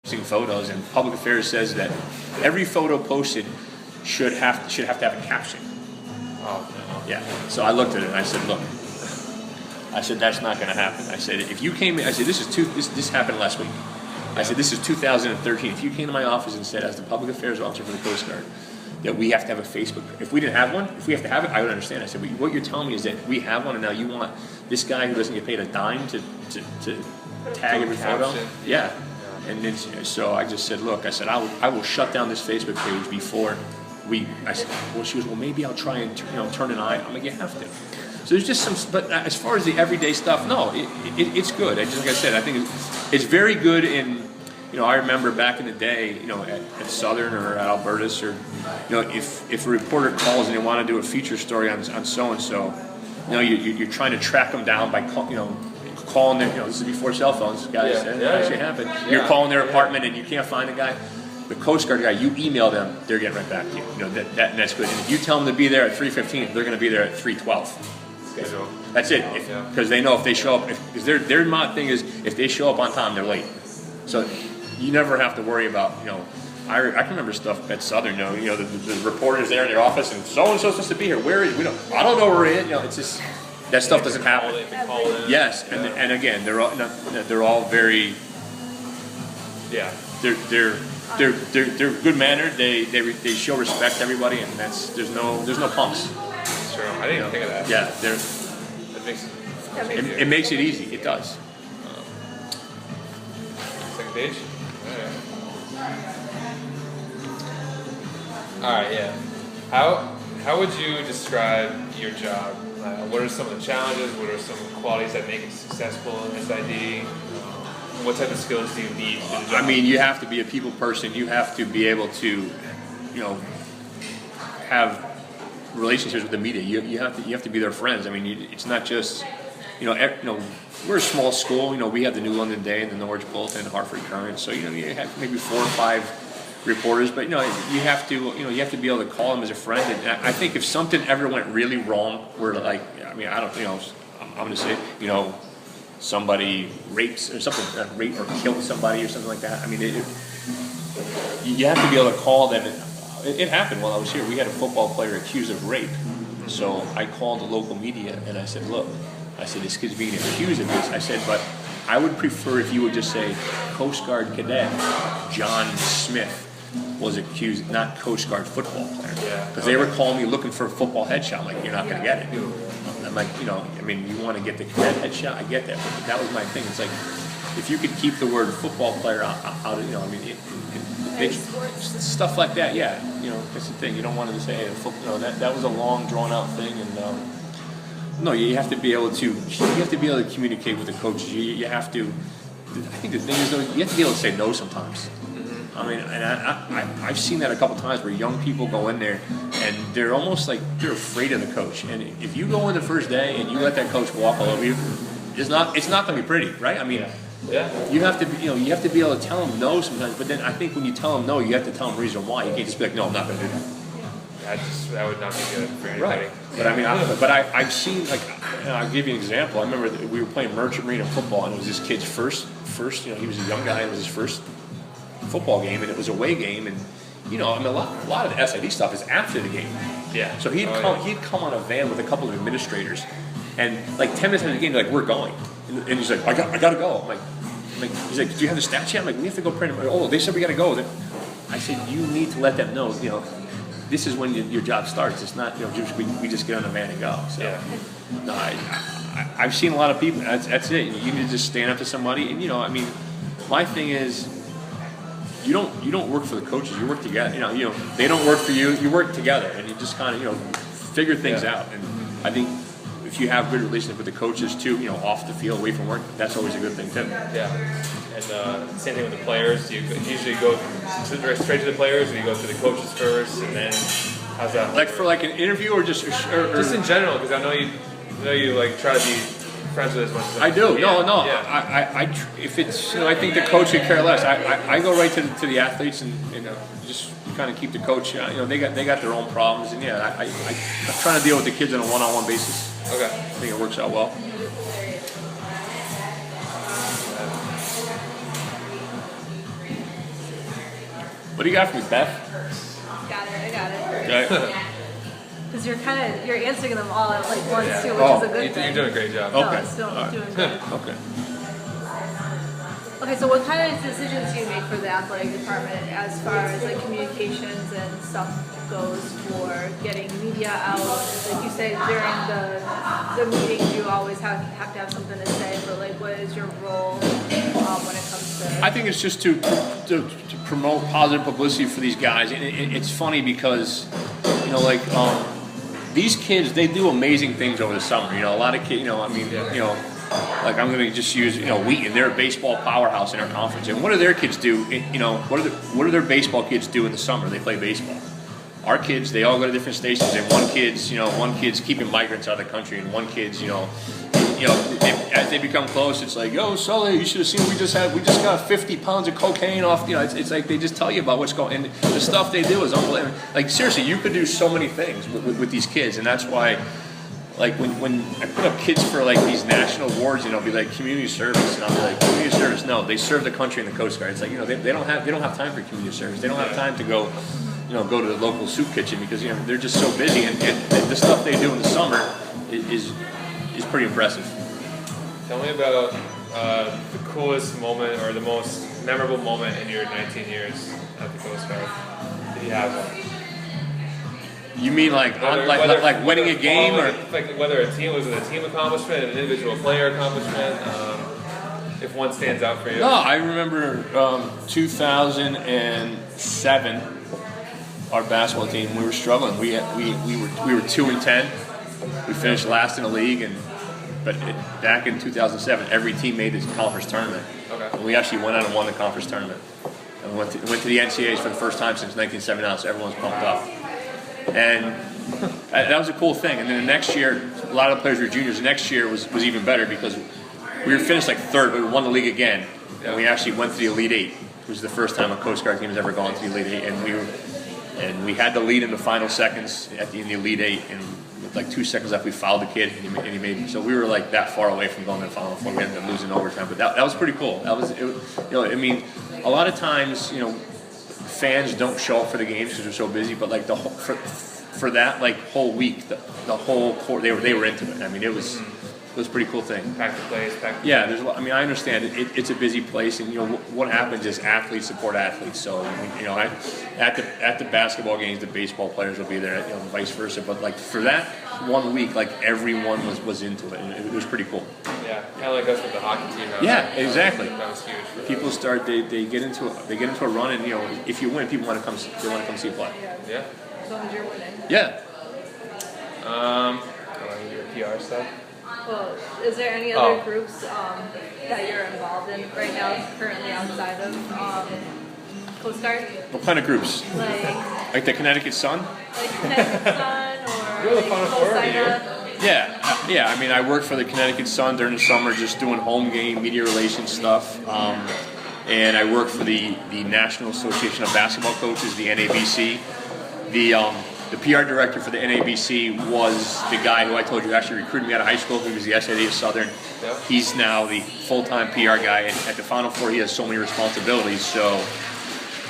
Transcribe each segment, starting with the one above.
posting photos, and public affairs says that every photo posted should have to have a caption. Oh, no. Yeah. So I looked at it and I said, look, I said that's not going to happen. I said if you came in, I said this happened last week. I said this is 2013. If you came to my office and said, as the public affairs officer for the Coast Guard, that we have to have a Facebook. If we didn't have one, if we have to have it, I would understand. I said, what you're telling me is that we have one, and now you want this guy who doesn't get paid a dime to tag every photo? Yeah. And then, so I just said, look, I said, I will shut down this Facebook page before I said, well, she goes, well, maybe I'll try and turn an eye. I'm like, you have to. So there's just some, but as far as the everyday stuff, no, it's good. Just like I said, I think it's very good in, I remember back in the day, at Southern or at Albertus, or, if a reporter calls and they want to do a feature story on so-and-so, you're trying to track them down by, calling their, this is before cell phones, guys, that actually happened. You're calling their apartment and you can't find the guy. The Coast Guard guy, you email them, they're getting right back to you. And that's good. And if you tell them to be there at 3:15, they're going to be there at 3:12. Okay. That's it. Because they know if they show up, because their thing is if they show up on time, they're late. So you never have to worry about, I can remember stuff at Southern, the reporter's there in their office and so-and-so's supposed to be here. Where is, I don't know where we're in, it's just, that stuff doesn't happen. Yes, and again, they're all very, they're good mannered. They show respect to everybody, and there's no pumps. Sure, I didn't even think of that. Yeah, That it makes it easy. It does. Second page. All right, yeah. How would you describe your job? What are some of the challenges? What are some qualities that make it successful in SID? What type of skills do you need to do the job? I mean, you have to be a people person. You have to be able to, have relationships with the media. You have to be their friends. I mean, it's not just, we're a small school. We have the New London Day and the Norwich Bulletin and Hartford Courant. So you have maybe 4 or 5 reporters, but you have to be able to call them as a friend. And I think if something ever went really wrong, where I'm going to say, somebody rapes or something, rape or killed somebody or something like that. I mean, you have to be able to call them. It happened while I was here. We had a football player accused of rape. So I called the local media and I said, look, this kid's being accused of this. I said, but I would prefer if you would just say Coast Guard cadet John Smith was accused, not Coast Guard football player. Yeah. Because they were calling me looking for a football headshot. I'm like, you're not going to get it. I'm like, you want to get the cadet headshot? I get that. But that was my thing. It's like, if you could keep the word football player out stuff like that, that's the thing. You don't want to say, hey, that was a long, drawn-out thing, and no, you have to be able to communicate with the coaches. You have to. I think the thing is, though, you have to be able to say no sometimes. I mean, and I've seen that a couple times where young people go in there and they're almost like they're afraid of the coach. And if you go in the first day and you let that coach walk all over you, it's not going to be pretty, right? I mean. Yeah. You have to be able to tell them no sometimes, but then I think when you tell them no, you have to tell them reason why. You can't just be like, no, I'm not going to do that. That would not be good for anybody. Right. But I mean, I've seen, like, I'll give you an example. I remember that we were playing Merchant Marine football, and it was this kid's first. He was a young guy. It was his first football game, and it was a away game, and a lot of the SID stuff is after the game. Yeah. So he'd come on a van with a couple of administrators, and like 10 minutes into the game, they're like, we're going. And he's like, I got to go. I'm like, he's like, do you have the stats yet? I'm like, we have to go print them. Oh, they said we got to go. I said, you need to let them know, this is when your job starts. It's not, we just get on the van and go. So, no, I've seen a lot of people. That's it. You need to just stand up to somebody. And, my thing is, you don't work for the coaches. You work together. They don't work for you. You work together, and you just kind of, figure things out. And I think, if you have good relationship with the coaches too, off the field, away from work, that's always a good thing too. Yeah. And same thing with the players. Do you usually go straight to the players, or you go to the coaches first, and then how's that? Like for like an interview, or just just in general? Because I know you like try to be friends with as much as I do. Yeah. No. Yeah. I if it's I think the coach could care less. I go right to the athletes and just kind of keep the coach. They got their own problems, and I'm trying to deal with the kids on a one-on-one basis. Okay. I think it works out well. What do you got for me, Beth? Got it. I got it. Okay. Because you're answering them all at like once Yeah. too, which is a good You're thing. doing a great job. No, Okay. still All right. doing good. Okay. Okay, so what kind of decisions do you make for the athletic department as far as like communications and stuff goes for getting media out? Like you said during the meetings, you always have to have something to say. But like, what is your role when it comes to? I think it's just to promote positive publicity for these guys. And it's funny because, you know, like these kids, they do amazing things over the summer. You know, a lot of kids. You know, I mean, you know. Like I'm going to just use, you know, Wheaton. They're a baseball powerhouse in our conference. And what do their kids do? You know, what do their baseball kids do in the summer? They play baseball. Our kids, they all go to different stations. And one kid's keeping migrants out of the country, and one kid's, as they become close, it's like, yo, Sully, you should have seen. We just got 50 pounds of cocaine off. You know, it's like they just tell you about what's going. And the stuff they do is unbelievable. Like seriously, you could do so many things with these kids, and that's why. Like when I put up kids for like these national awards, you know, be like community service, and I'll be like community service. No, they serve the country in the Coast Guard. It's like, you know, they don't have time for community service. They don't have time to go to the local soup kitchen because you know they're just so busy. And the stuff they do in the summer is pretty impressive. Tell me about the coolest moment or the most memorable moment in your 19 years at the Coast Guard. Did you have one? You mean like winning a game, or like whether a team was it a team accomplishment, an individual player accomplishment? If one stands out for you. No, I remember 2007. Our basketball team, we were struggling. We were 2-10. We finished last in the league, but back in 2007, every team made this conference tournament. Okay. And we actually went out and won the conference tournament. And we went to the NCAAs for the first time since 1979, so everyone's pumped up. And that was a cool thing. And then the next year, a lot of the players were juniors. The next year was even better because we were finished like third, but we won the league again. And we actually went to the Elite Eight, which was the first time a Coast Guard team has ever gone to the Elite Eight. And we had the lead in the final seconds in the Elite Eight. And with like 2 seconds left, we fouled the kid, and he made. So we were like that far away from going to the Final Four. We ended up losing overtime, but that was pretty cool. That was, I mean, a lot of times, you know, fans don't show up for the games because they're so busy. But like for that like whole week, the whole court, they were into it. I mean, it was a pretty cool thing. Pack the place, Yeah, I mean, I understand it's a busy place, and you know what happens is athletes support athletes. So you know, at the basketball games, the baseball players will be there, you know, vice versa. But like for that 1 week, like everyone was into it, and it was pretty cool. Yeah, kind of like us with the hockey team. Yeah, exactly. That was huge. People start they get into a run, and you know, if you win, people want to come see you play. Yeah. As long as you're winning. Yeah. I want to do your PR stuff. Well, is there any other groups that you're involved in right now, currently outside of Coast Guard? What kind of groups? Like the Connecticut Sun? Like Connecticut Sun or You're the like Final Four every year. Cosida? Yeah. I mean, I work for the Connecticut Sun during the summer, just doing home game media relations stuff. And I work for the National Association of Basketball Coaches, the NABC. The PR director for the NABC was the guy who I told you actually recruited me out of high school. He was the SAD of Southern. Yep. He's now the full-time PR guy, and at the Final Four, he has so many responsibilities. So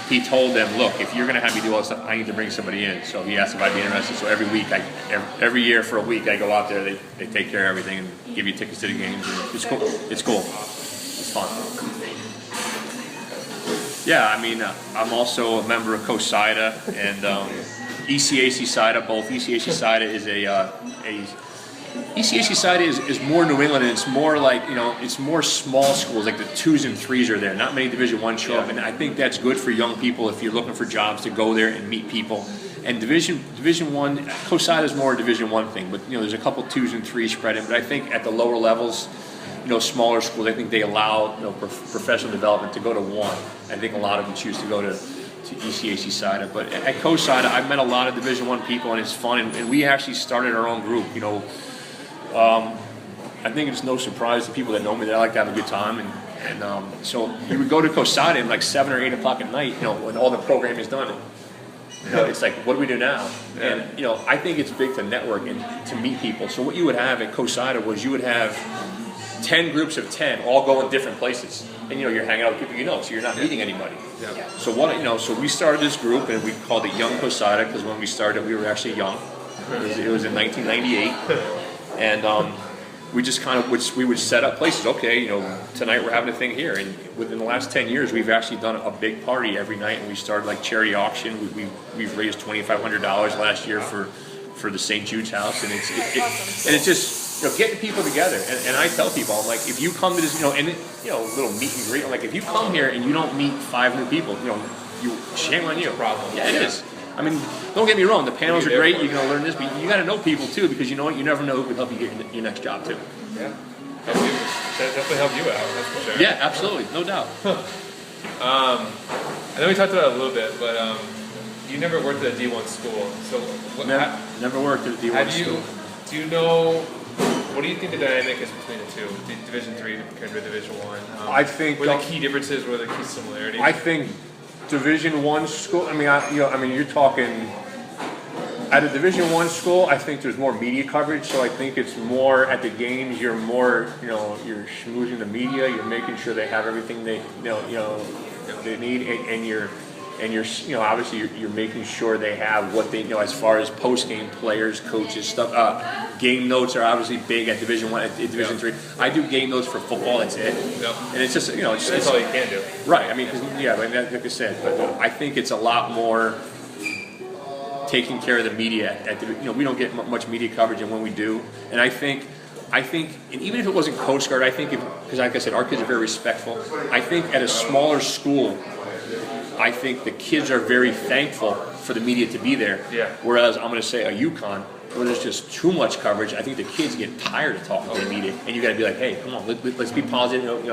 he told them, look, if you're going to have me do all this stuff, I need to bring somebody in. So he asked if I'd be interested. So every week, every year for a week, I go out there. They take care of everything and give you tickets to the games. And it's cool. It's cool. It's fun. Yeah, I mean, I'm also a member of COSIDA and ECAC SIDA. Both ECAC SIDA is ECAC SIDA is more New England, and it's more like, you know, it's more small schools, like the 2s and 3s are there. Not many Division I show up, and I think that's good for young people if you're looking for jobs to go there and meet people. And Division I, COSIDA is more a Division I thing, but you know, there's a couple 2s and 3s spread in. But I think at the lower levels, you know, smaller schools, I think they allow, you know, professional development to go to one. I think a lot of them choose to go to ECAC SIDA. But at COSIDA, I've met a lot of Division I people, and it's fun. And we actually started our own group. You know, I think it's no surprise to people that know me that I like to have a good time. And so you would go to COSIDA at like 7 or 8 o'clock at night, you know, when all the programming is done. You know, it's like, what do we do now? And, you know, I think it's big to network and to meet people. So what you would have at COSIDA was you would have 10 groups of 10 all go in different places, and you're hanging out with people you know, so you're not meeting anybody. Yeah. So so we started this group, and we called it Young Posada because when we started, we were actually young. It was in 1998, and we just kind of we would set up places. Okay, tonight we're having a thing here, and within the last 10 years, we've actually done a big party every night, and we started like charity auction. We've raised $2,500 last year for the St. Jude's house, and it's just getting people together. And I tell people, I'm like, if you come to this, little meet and greet, I'm like, if you come here and you don't meet 5 new people, shame on you. Problem. Yeah, it is. I mean, don't get me wrong. The panels are great. You're gonna learn this, but you got to know people too, because you know what? You never know who can help you get your next job too. Yeah. That definitely help you out. That's for sure. Yeah, absolutely, no doubt. I know we talked about it a little bit, but you never worked at a D1 school, so Never worked at a D1 school. Do you know? What do you think the dynamic is between the two, Division III compared to Division I? I think what are the key differences? What are the key similarities? I think Division I school. I mean, you're talking at a Division I school. I think there's more media coverage, so I think it's more at the games. You're more, you're schmoozing the media. You're making sure they have everything they they need, and you're obviously you're making sure they have what they as far as post game players, coaches, stuff. Game notes are obviously big at Division I, at Division III. I do game notes for football. That's it. And it's just that's all you can do. Right. I mean, like I said, but I think it's a lot more taking care of the media. We don't get much media coverage, and when we do, and I think, and even if it wasn't Coast Guard, I think because like I said, our kids are very respectful. I think at a smaller school, I think the kids are very thankful for the media to be there. Yeah. Whereas I'm going to say a UConn, where there's just too much coverage, I think the kids get tired of talking to the media, and you got to be like, hey, come on, let's be positive.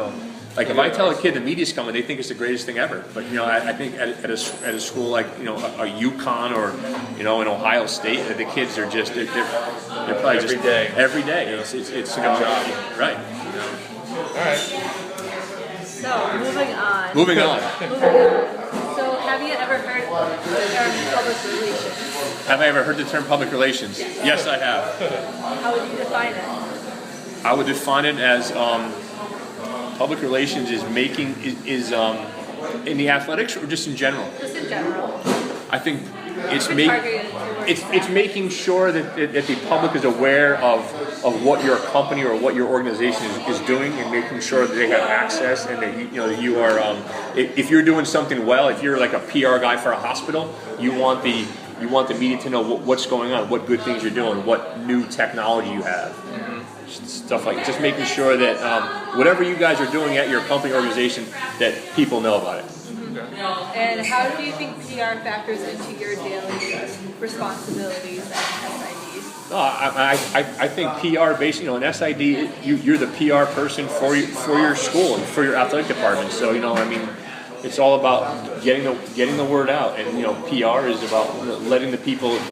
Like if I tell a kid the media's coming, they think it's the greatest thing ever. But I think at a school like a UConn or an Ohio State, the kids are just they're probably every day. Every day. It's good job. Right. All right. So moving on. Moving on. So have you ever heard the term public relations? Have I ever heard the term public relations? Yes, I have. How would you define it? I would define it as public relations is in the athletics or just in general. Just in general. I think It's it's making sure that the public is aware of what your company or what your organization is doing, and making sure that they have access, and that you are if you're doing something well, if you're like a PR guy for a hospital, you want the media to know what's going on, what good things you're doing, what new technology you have. Stuff like just making sure that whatever you guys are doing at your company organization, that people know about it. And how do you think PR factors into your daily responsibilities at SID? I think PR based, an SID, you're the PR person for your school and for your athletic department. So it's all about getting the word out, and PR is about letting the people